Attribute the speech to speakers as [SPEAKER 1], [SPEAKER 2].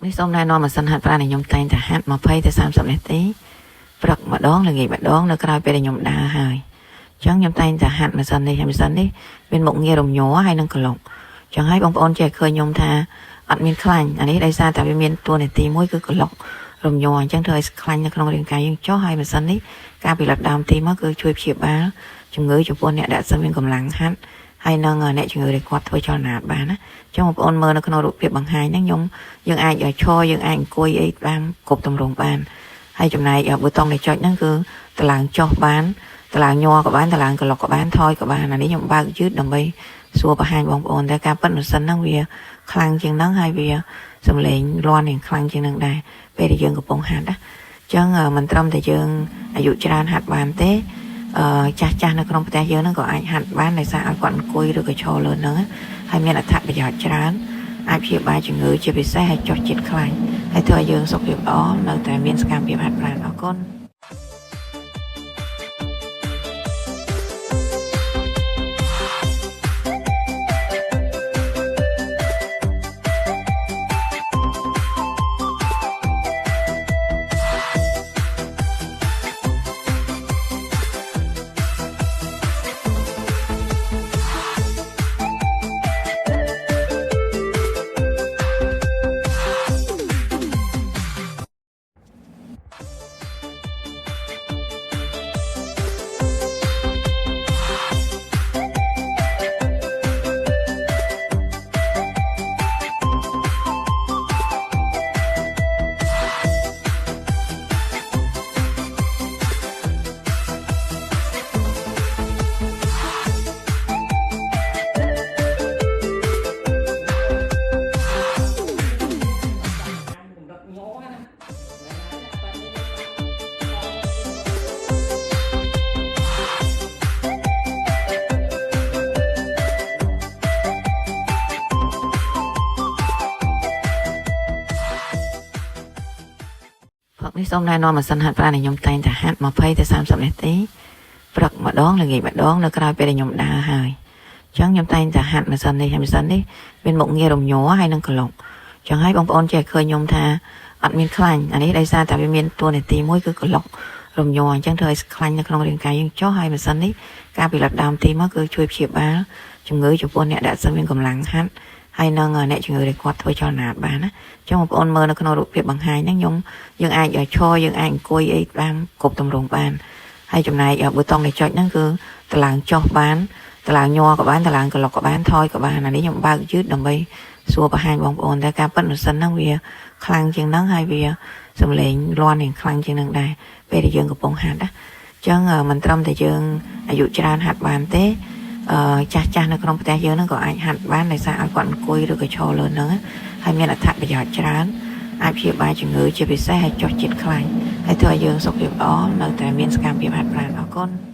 [SPEAKER 1] នេះសូមណែនាំម៉ាស៊ីនហាត់ប្រាណដែលខ្ញុំតែងតែហាត់20ទៅ30នាទីព្រឹកម្ដងល្ងាចម្ដងនៅក្រៅពេលដែលខ្ញុំដើរហើយអញ្ចឹងខ្ញុំតែងតែហាត់ម៉ាស៊ីននេះមានមុខងាររំញ័រហើយនឹងក្លុកអញ្ចឹងហើយបងប្អូនចេះឃើញខ្ញុំថាអត់មានខ្លាញ់អានេះដោយសារតែវាមានតួនាទីមួយគឺក្លុករំញ័រអញ្ចឹងធ្វើឲ្យខ្លាញ់នៅក្នុងរាងកាយយើងចុះហើយម៉ាស៊ីននេះការពិនិត្យដើមទីមកគឺជួយព្យាបាលជំងឺចំពោះអ្នកដែលអត់មានកម្លាំងហាត់ហើយនឹងអ្នកជំងឺដែលគាត់ធ្វើចលនាបានណាអញ្ចឹងបងប្អូនមើលនៅក្នុងរូបភាពបង្ហាញហ្នឹងយើងអាចឈរយើងអាចអង្គុយអីបានគ្រប់ទម្រង់បានហើយចំណែកប៊ូតុងដែលចុចហ្នឹងគឺតឡើងចុះបានតឡើងញ័រក៏បានតឡើងក្លុកក៏បានថយក៏បានអានេះខ្ញុំបើកយឺតដើម្បីសួរបង្ហាញបងប្អូនតែការប៉ិនម៉ាស៊ីនហ្នឹងវាខ្លាំងជាងហ្នឹងហើយវាសំឡេងលាន់យ៉ាងខ្លាំងជាងហ្នឹងដែរពេលដែលយើងកំពុងហាត់ណាអញ្ចឹងមិនត្រឹមតែយើងអាយុច្រើនហាត់បានទេចាស់នៅក្នុងផ្ទះយើងហ្នឹងក៏អាចហាត់បានដោយសារឲ្យគាត់អង្គុយឬក៏ឈរលើហ្នឹងហើយមានអត្ថប្រយោជន៍ច្រើនអាចព្យាបាលជំងឺជាពិសេសឲ្យចុះជាតិខ្លាញ់ហើយធ្វើឲ្យយើងសុខភាពល្អនៅតែមានសកម្មភាពហាត់ប្រាណអរគុណនេះសូមណែនាំម៉ាស៊ីនហាត់ប្រាណដែលខ្ញុំតែងតែហាត់20ទៅ30នាទីព្រឹកម្ដងល្ងាចម្ដងនៅក្រៅពេលដែលខ្ញុំដើរហើយអញ្ចឹងខ្ញុំតែងតែហាត់ម៉ាស៊ីននេះមានមុខងាររំញ័រហើយនឹងក្លុកអញ្ចឹងហើយបងប្អូនចេះឃើញខ្ញុំថាអត់មានខ្លាញ់អានេះដោយសារតែវាមានតួនាទីមួយគឺក្លុករំញ័រអញ្ចឹងធ្វើឲ្យខ្លាញ់នៅក្នុងរាងកាយយើងចុះហើយម៉ាស៊ីននេះការពិនិត្យដើមទីមកគឺជួយព្យាបាលជំងឺចំពោះអ្នកដែលអត់មានកម្លាំងហាត់ហើយនឹងអ្នកជំងឺដែលគាត់ធ្វើចលនាបានណាអញ្ចឹងបងប្អូនមើលនៅក្នុងរូបភាពបង្ហាញហ្នឹងយើងអាចឈរយើងអាចអង្គុយអីបានគ្រប់ទម្រង់បានហើយចំណែកប៊ូតុងដែលចុចហ្នឹងគឺតឡើងចុះបានតឡើងញ័រក៏បានតឡើងក្លុកក៏បានថយក៏បានអានេះខ្ញុំបើកយឺតដើម្បីសួរបង្ហាញបងប្អូនតែការប៉ិនម៉ាស៊ីនហ្នឹងវាខ្លាំងជាងហ្នឹងហើយវាសំឡេងលាន់យ៉ាងខ្លាំងជាងហ្នឹងដែរពេលដែលយើងកំពុងហាត់ណាអញ្ចឹងមិនត្រឹមតែយើងអាយុច្រើនហាត់បានទេចាស់នៅក្នុងផ្ទះយើងហ្នឹងក៏អាចហាត់បានដោយសារឲ្យគាត់អង្គុយឬក៏ឈរលើហ្នឹងហើយមានអត្ថប្រយោជន៍ច្រើនអាចព្យាបាលជំងឺជាពិសេសឲ្យចុះជាតិខ្លាញ់ហើយធ្វើឲ្យយើងសុខភាពល្អនៅតែមានសកម្មភាពហាត់ប្រាណអរគុណ